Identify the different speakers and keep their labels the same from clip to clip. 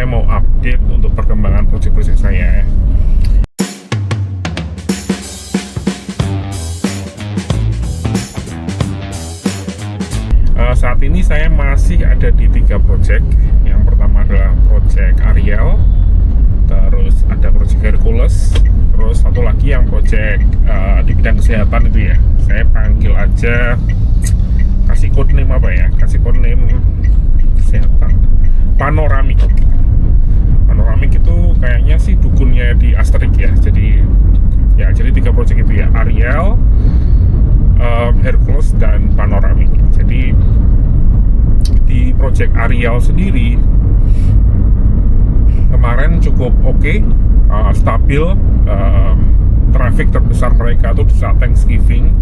Speaker 1: saya mau update untuk perkembangan proyek-proyek saya. Saat ini saya masih ada di 3 proyek. Yang pertama adalah proyek Ariel, terus ada proyek Hercules, terus satu lagi yang proyek di bidang kesehatan itu ya. Saya panggil aja, kasih code name apa ya? Kasih code name kesehatan. Panoramik. Panoramik itu kayaknya sih dukunnya di Asterix ya. Jadi 3 proyek itu ya, Ariel, Hercules, dan Panoramik. Jadi di proyek Ariel sendiri kemarin cukup oke, stabil. Traffic terbesar mereka itu di saat Thanksgiving,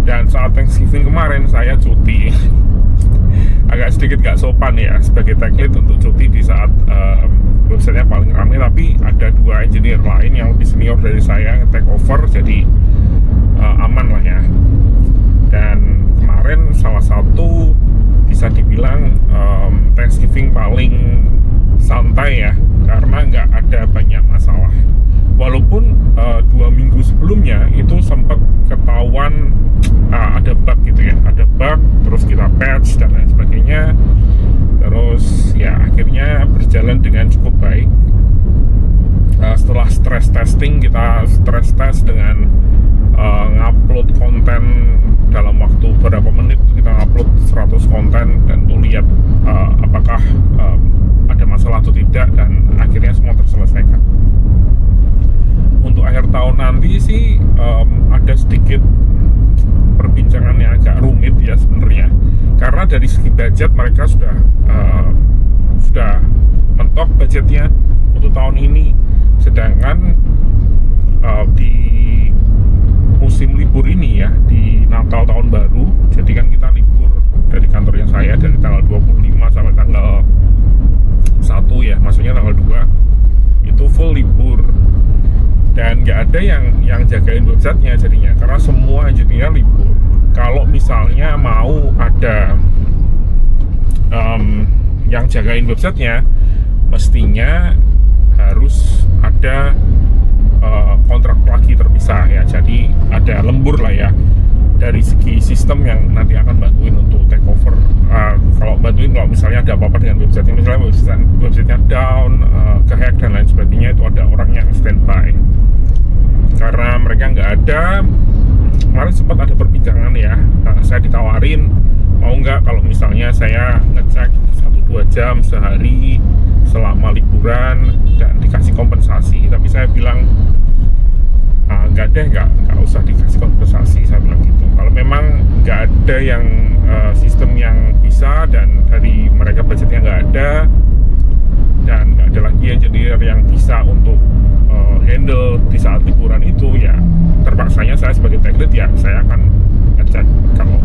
Speaker 1: dan saat Thanksgiving kemarin saya cuti. Agak sedikit gak sopan ya sebagai tech lead untuk cuti di saat websitenya paling ramai, tapi ada 2 engineer lain yang lebih senior dari saya yang take over, jadi aman lah ya. Dan kemarin salah satu bisa dibilang Thanksgiving paling santai ya, karena nggak ada banyak masalah. Walaupun 2 minggu sebelumnya itu sempat ketahuan ada bug gitu ya, ada bug, terus kita patch dan lain sebagainya. Terus ya akhirnya berjalan dengan cukup baik. Setelah stress testing, kita stress test dengan ngupload konten dalam waktu beberapa menit. Kita ngupload 100 konten dan untuk lihat apakah ada masalah atau tidak, dan akhirnya semua terselesaikan. Untuk akhir tahun nanti sih ada sedikit perbincangan yang agak rumit ya sebenarnya, karena dari segi budget mereka sudah mentok budgetnya untuk tahun ini, sedangkan di musim libur ini ya, di Natal tahun baru, jadi kan kita libur dari kantornya saya dari tanggal 25 sampai tanggal 1 ya, maksudnya tanggal 2 itu full libur, dan nggak ada yang jagain websitenya jadinya, karena semua engineer libur. Kalau misalnya mau ada yang jagain websitenya, mestinya harus ada kontrak lagi terpisah ya, jadi ada lembur lah ya dari segi sistem yang nanti akan bantuin untuk take over. Kalau misalnya ada apa-apa dengan websitenya, misalnya websitenya down, kehack dan lain sebagainya, itu ada orang yang standby. Karena mereka nggak ada, kemarin sempat ada perbincangan ya, saya ditawarin mau nggak kalau misalnya saya ngecek 1-2 jam sehari selama liburan dan dikasih kompensasi. Tapi saya bilang nggak usah dikasih kompensasi, saya bilang gitu. Kalau memang nggak ada yang sistem yang bisa, dan dari mereka budgetnya nggak ada, dan nggak ada lagi engineer yang bisa untuk handle di saat liburan itu, ya terpaksanya saya sebagai tech lead ya saya akan ngecek kalau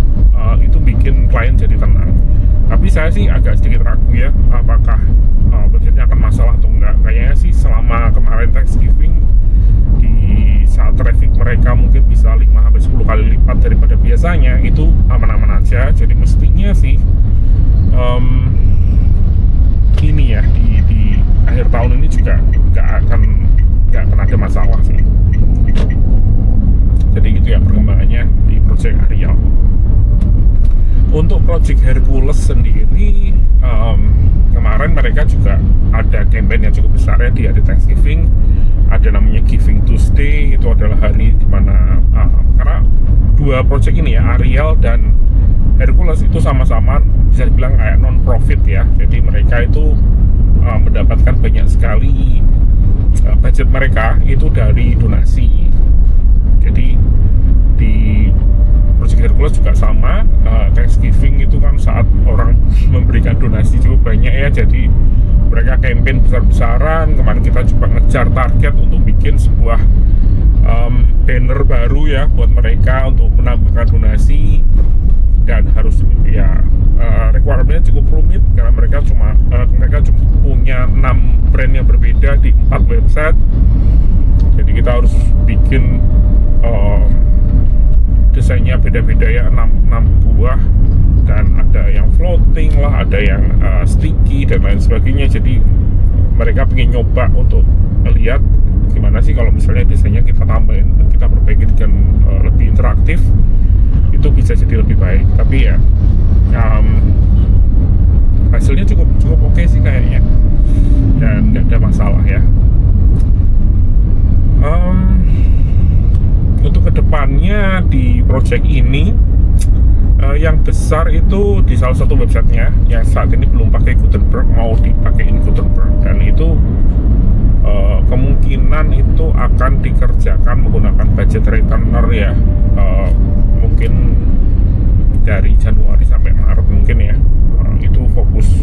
Speaker 1: itu bikin klien jadi tenang. Tapi saya sih agak sedikit ragu ya, apakah budgetnya akan masalah atau enggak. Kayaknya sih selama kemarin Thanksgiving, di saat traffic mereka mungkin bisa 5-10 kali lipat daripada biasanya, itu aman-aman aja. Jadi mestinya sih ini ya di akhir tahun ini juga nggak akan ada masalah sih. Jadi gitu ya perkembangannya di proyek Ariel. Untuk proyek Hercules sendiri, kemarin mereka juga ada campaign yang cukup besar ya di hari Thanksgiving. Ada namanya Giving Tuesday, itu adalah hari dimana karena 2 proyek ini ya, Ariel dan Hercules, itu sama-sama bisa dibilang kayak non-profit ya. Jadi mereka itu mendapatkan banyak sekali budget mereka itu dari donasi. Jadi di proyek Hercules juga sama, Thanksgiving itu kan saat orang memberikan donasi cukup banyak ya, jadi mereka campaign besar-besaran. Kemarin kita coba ngejar target untuk bikin sebuah banner baru ya buat mereka untuk menambahkan donasi, dan harus ya requirement-nya cukup rumit karena mereka cuma punya 6 brand yang berbeda di 4 website. Jadi kita harus bikin desainnya beda-beda ya, 6 buah, dan ada yang floating lah, ada yang sticky dan lain sebagainya. Jadi mereka pengen nyoba untuk melihat gimana sih kalau misalnya desainnya kita tambahin, kita perbaiki dengan lebih interaktif, itu bisa jadi lebih baik. Tapi ya hasilnya cukup oke sih kayaknya, dan nggak ada masalah ya. Untuk kedepannya di project ini yang besar itu di salah satu websitenya yang saat ini belum pakai Gutenberg, mau dipakein Gutenberg, dan itu kemungkinan itu akan dikerjakan menggunakan budget retainer ya, mungkin dari Januari sampai Maret mungkin ya. Itu fokus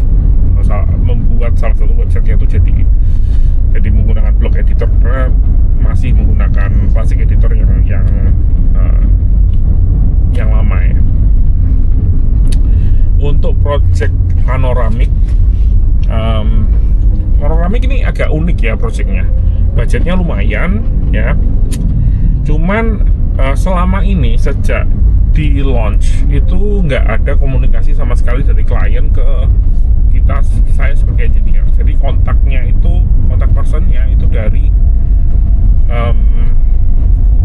Speaker 1: membuat salah satu websitenya itu jadi menggunakan block editor, karena masih menggunakan classic editor yang lama ya. Untuk project panoramik ini agak unik ya projectnya. Budgetnya lumayan ya, cuman selama ini sejak di launch itu nggak ada komunikasi sama sekali dari klien ke kita, saya sebagai engineer. Jadi kontak personnya itu dari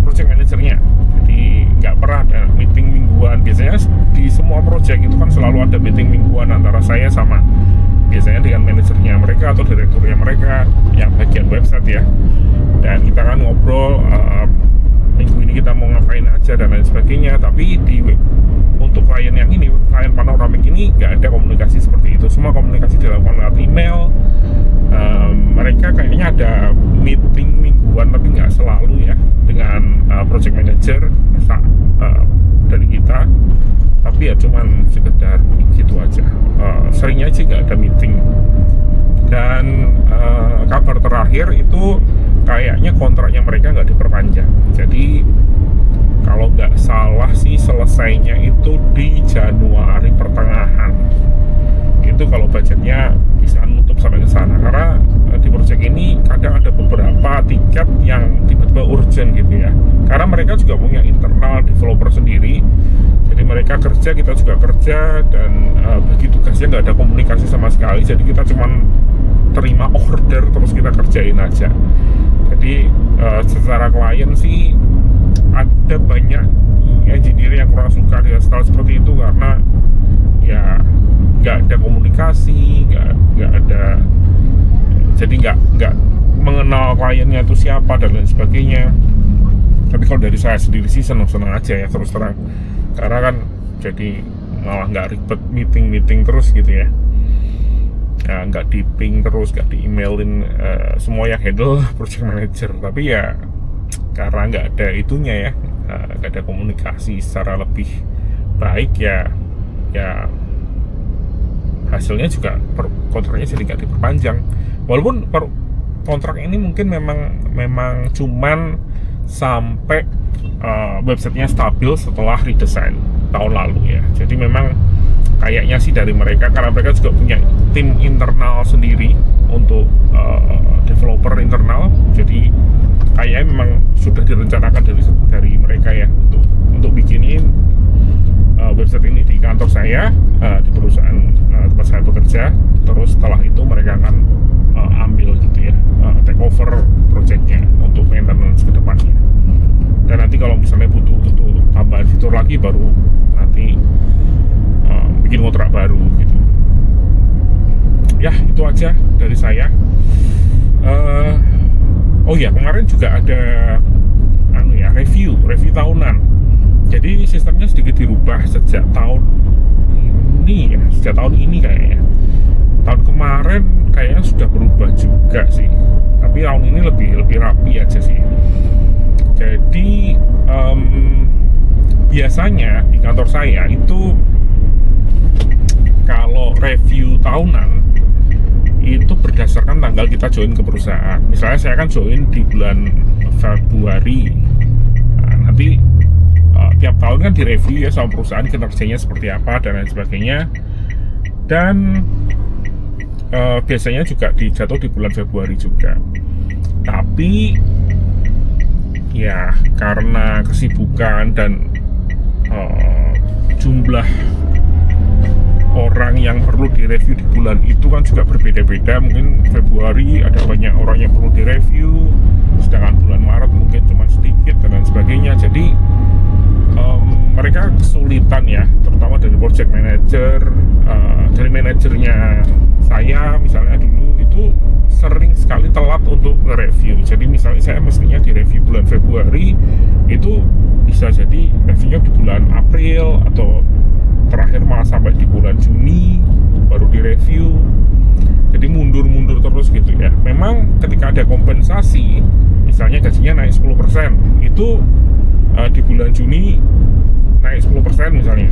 Speaker 1: project manajernya. Jadi nggak pernah ada meeting mingguan. Biasanya di semua project itu kan selalu ada meeting mingguan antara saya sama biasanya dengan manajernya mereka atau direkturnya mereka yang bagian website ya. Dan kita kan ngobrol minggu ini kita mau ngapain aja dan lain sebagainya. Tapi untuk klien yang ini, klien panoramik ini nggak ada komunikasi seperti itu. Semua komunikasi dilakukan lewat email. Mereka kayaknya ada meeting mingguan tapi nggak selalu ya dengan project manager dari kita, tapi ya cuman sekedar gitu aja. Seringnya sih nggak ada meeting. Dan kabar terakhir itu kayaknya kontraknya mereka nggak diperpanjang. Jadi kalau nggak salah sih selesainya itu di Januari pertengahan. Itu kalau budgetnya bisa nutup sampai ke sana. Karena di project ini kadang ada beberapa tiket yang tiba-tiba urgent gitu ya. Karena mereka juga punya internal developer sendiri. Jadi mereka kerja, kita juga kerja, dan bagi tugasnya nggak ada komunikasi sama sekali. Jadi kita cuman terima order terus kita kerjain aja. Jadi secara klien sih ada banyak engineer yang kurang suka dengan style seperti itu, karena ya nggak ada komunikasi, nggak ada, jadi nggak mengenal kliennya itu siapa dan lain sebagainya. Tapi kalau dari saya sendiri sih senang-senang aja ya, terus terang, karena kan jadi malah nggak ribet meeting terus gitu ya. Nggak di ping terus, nggak di emailin semua yang handle project manager. Tapi ya karena nggak ada itunya ya, nggak ada komunikasi secara lebih baik ya hasilnya juga kontraknya jadi nggak diperpanjang. Walaupun kontrak ini mungkin memang cuman sampai websitenya stabil setelah redesign tahun lalu ya. Jadi memang kayaknya sih dari mereka, karena mereka juga punya tim internal sendiri untuk developer internal. Jadi kayaknya memang sudah direncanakan dari mereka ya untuk bikinin website ini di kantor saya, di perusahaan tempat saya bekerja. Terus setelah itu mereka akan ambil gitu ya, take over projectnya untuk maintenance ke depannya. Dan nanti kalau misalnya butuh tambahan fitur lagi, baru nanti bikin kontrak baru gitu. Ya itu aja dari saya. Oh ya, kemarin juga ada review tahunan. Jadi sistemnya sedikit dirubah sejak tahun ini kayaknya. Tahun kemarin kayaknya sudah berubah juga sih, tapi tahun ini lebih rapi aja sih. Jadi biasanya di kantor saya itu kalau review tahunan itu berdasarkan tanggal kita join ke perusahaan. Misalnya saya kan join di bulan Februari. Nah, nanti tiap tahun kan direview ya sama perusahaan, kinerjanya seperti apa dan lain sebagainya. Dan biasanya juga dijatuh di bulan Februari juga. Tapi ya karena kesibukan dan jumlah orang yang perlu direview di bulan itu kan juga berbeda-beda. Mungkin Februari ada banyak orang yang perlu direview, sedangkan bulan Maret mungkin cuma sedikit dan lain sebagainya. Jadi mereka kesulitan ya, terutama dari project manager, dari manajernya saya misalnya dulu itu sering sekali telat untuk nge-review. Jadi misalnya saya mestinya direview bulan Februari, itu bisa jadi reviewnya di bulan April, atau terakhir malah sampai di bulan Juni baru direview. Jadi mundur-mundur terus gitu ya. Memang ketika ada kompensasi, misalnya gajinya naik 10%, itu di bulan Juni naik 10% misalnya,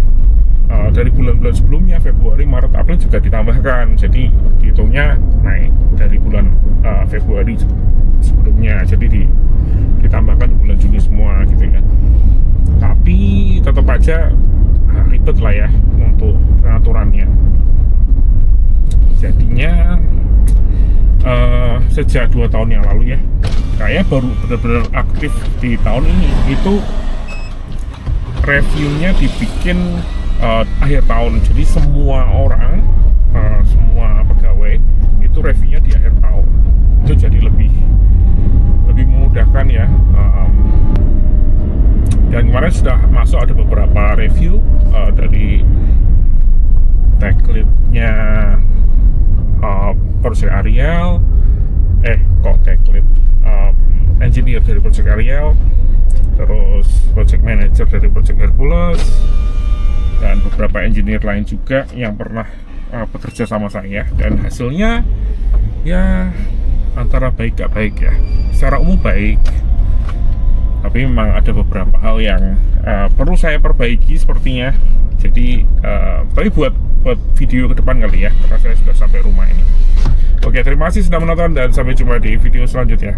Speaker 1: dari bulan-bulan sebelumnya Februari, Maret, April juga ditambahkan, jadi dihitungnya naik dari bulan Februari sebelumnya, jadi ditambahkan di bulan Juni semua gitu ya. Tapi tetap aja ribet lah ya untuk pengaturannya. Jadinya sejak 2 tahun yang lalu ya, saya baru benar-benar aktif di tahun ini. Itu reviewnya dibikin akhir tahun, jadi semua orang, semua pegawai itu reviewnya di akhir tahun. Itu jadi lebih memudahkan ya. Dan kemarin sudah masuk ada beberapa review dari tech lead-nya Project Ariel, tech lead, engineer dari Project Ariel, terus project manager dari Project Hercules, dan beberapa engineer lain juga yang pernah bekerja sama saya. Dan hasilnya ya antara baik gak baik ya. Secara umum baik, tapi memang ada beberapa hal yang perlu saya perbaiki sepertinya. Jadi tapi buat video ke depan kali ya, karena saya sudah sampai rumah ini. Oke, terima kasih sudah menonton dan sampai jumpa di video selanjutnya.